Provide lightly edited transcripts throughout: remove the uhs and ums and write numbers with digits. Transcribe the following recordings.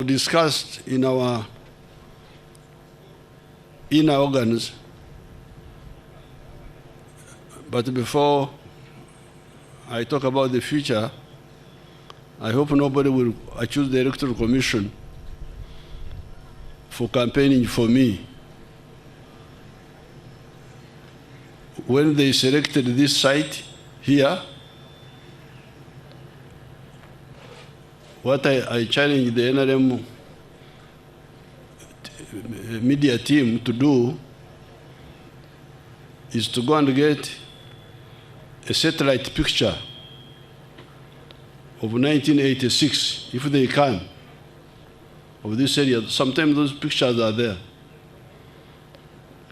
discussed in our inner organs. But before I talk about the future, I hope nobody will accuse the Electoral Commission for campaigning for me. When they selected this site here, what I challenged the NRM media team to do is to go and get a satellite picture of 1986, if they can, of this area. Sometimes those pictures are there.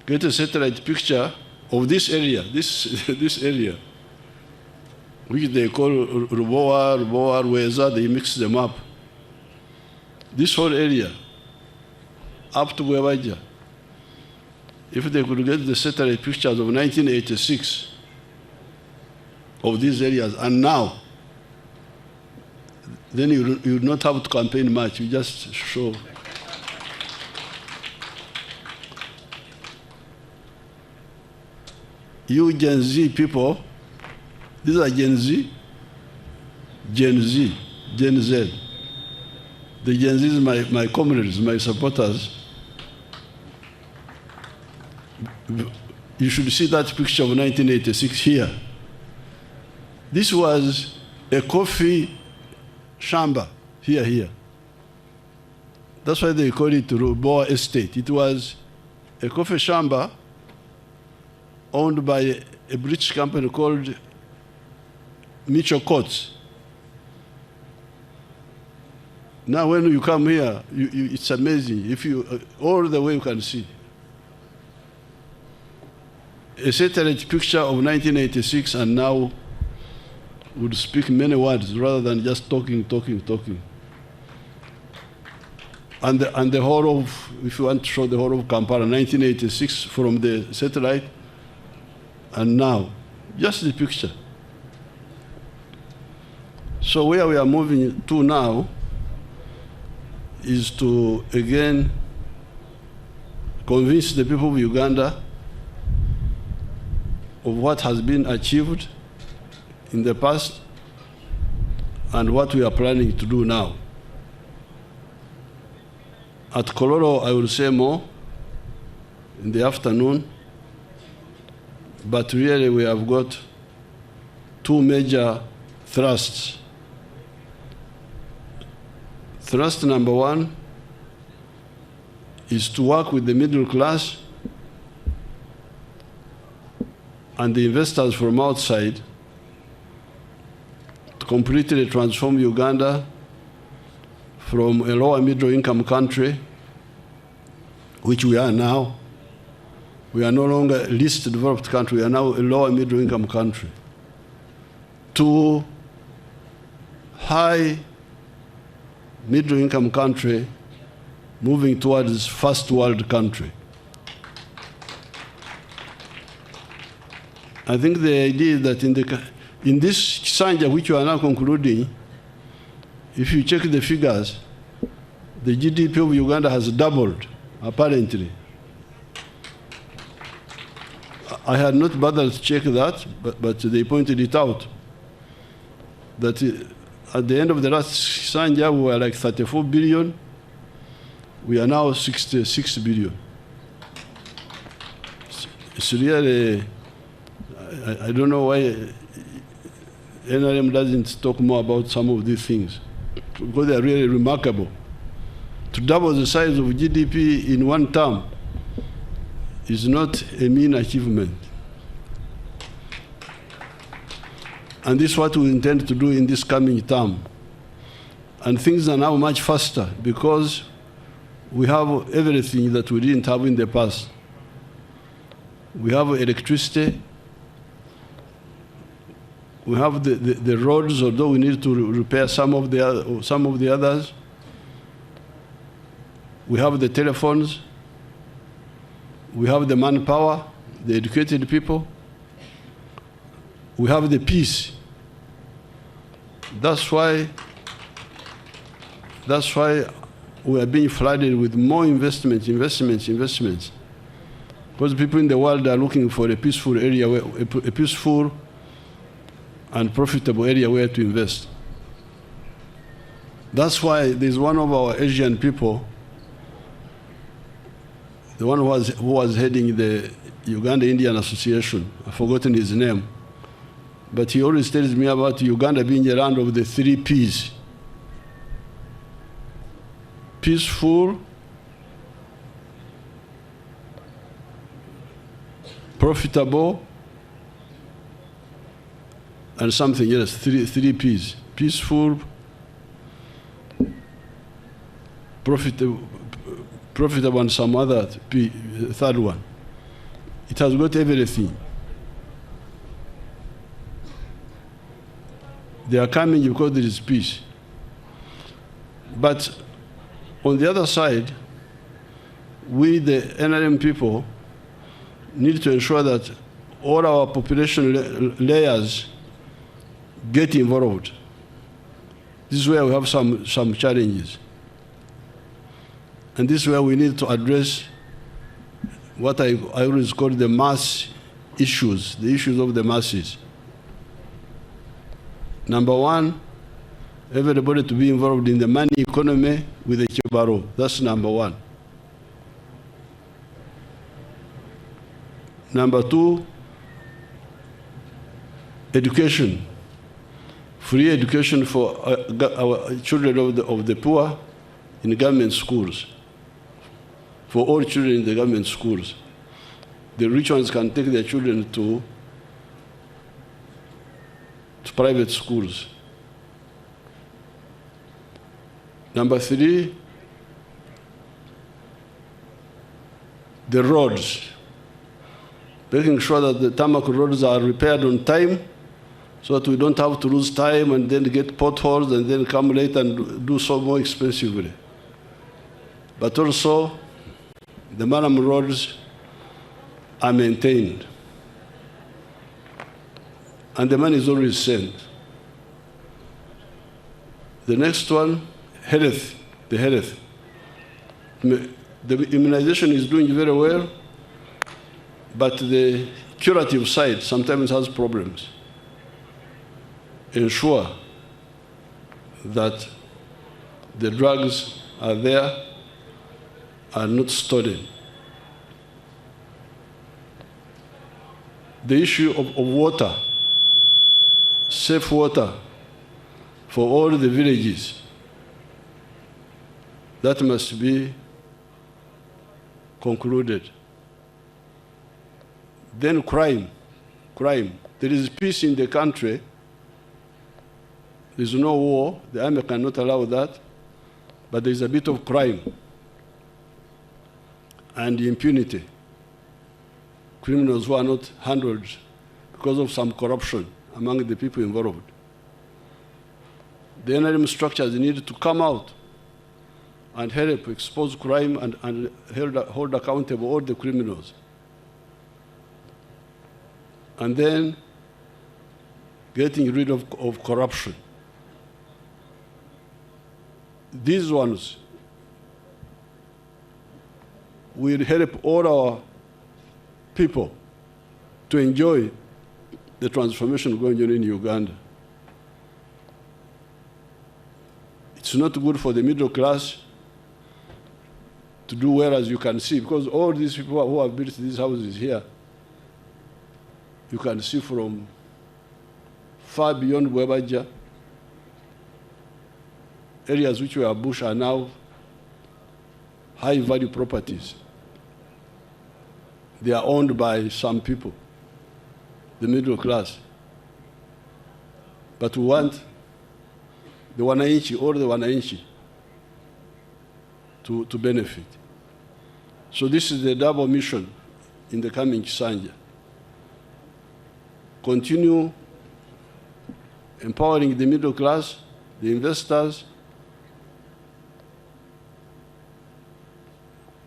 Get a satellite picture of this area, this area, which they call Lweza, they mix them up. This whole area, up to Wewaja. If they could get the satellite pictures of 1986 of these areas, and now, then you would not have to campaign much, you just show. You Gen Z people, these are Gen Z, Gen Z, Gen Z. The Gen Z is my comrades, my supporters. You should see that picture of 1986 here. This was a coffee shamba, here. That's why they call it Boa Estate. It was a coffee shamba owned by a British company called Mitchell Courts. Now when you come here, it's amazing. If you, all the way you can see. A satellite picture of 1986 and now would speak many words rather than just talking. And the whole of, if you want to show the whole of Kampala, 1986 from the satellite, and now, just the picture. So where we are moving to now is to, again, convince the people of Uganda of what has been achieved in the past and what we are planning to do now. At Kololo, I will say more in the afternoon, but really we have got two major thrusts. Thrust number one is to work with the middle class and the investors from outside to completely transform Uganda from a lower middle income country, which we are now. We are no longer a least developed country, we are now a lower middle income country, to high middle income country moving towards first world country. I think the idea is that in this Sanja, which we are now concluding, if you check the figures, the GDP of Uganda has doubled, apparently. I had not bothered to check that, but they pointed it out. That at the end of the last Sanja, we were like 34 billion. We are now 66 billion. It's really, I don't know why NRM doesn't talk more about some of these things, because they are really remarkable. To double the size of GDP in one term is not a mean achievement. And this is what we intend to do in this coming term. And things are now much faster because we have everything that we didn't have in the past. We have electricity. We have the roads, although we need to repair some of the others. We have the telephones. We have the manpower, the educated people. We have the peace. That's why we are being flooded with more investments. Because people in the world are looking for a peaceful area, a peaceful and profitable area where to invest. That's why there's one of our Asian people, the one who was heading the Uganda-Indian Association, I've forgotten his name, but he always tells me about Uganda being a land of the 3 Ps. Peaceful, profitable, and something else, three Ps. Peaceful, profitable, and some other third one. It has got everything. They are coming because there is peace. But on the other side, we, the NRM people, need to ensure that all our population layers get involved. This is where we have some challenges. And this is where we need to address what I always call the mass issues, the issues of the masses. Number one, everybody to be involved in the money economy with the Kibaro. That's number one. Number two, education. Free education for our children of the poor in government schools. For all children in the government schools. The rich ones can take their children to private schools. Number three, the roads. Making sure that the tarmac roads are repaired on time so that we don't have to lose time and then get potholes and then come late and do so more expensively. But also, the Maram roads are maintained. And the money is always sent. The next one, health, the health. The immunization is doing very well, but the curative side sometimes has problems. Ensure that the drugs are there, are not stolen. The issue of water, safe water for all the villages, that must be concluded. Then crime. There is peace in the country. There's no war. The army cannot allow that. But there's a bit of crime and impunity. Criminals who are not handled because of some corruption among the people involved. The NRM structures need to come out and help expose crime and hold accountable all the criminals. And then getting rid of corruption. These ones will help all our people to enjoy the transformation going on in Uganda. It's not good for the middle class to do well, as you can see, because all these people who have built these houses here, you can see from far beyond Bwebaja, areas which were bush are now high-value properties. They are owned by some people, the middle class. But we want the wananchi, all the wananchi, to benefit. So this is the double mission in the coming Kisanja. Continue empowering the middle class, the investors,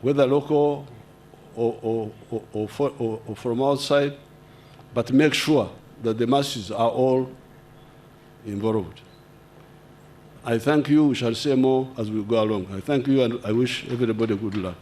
whether local or from outside, but make sure that the masses are all involved. I thank you. We shall say more as we go along. I thank you, and I wish everybody good luck.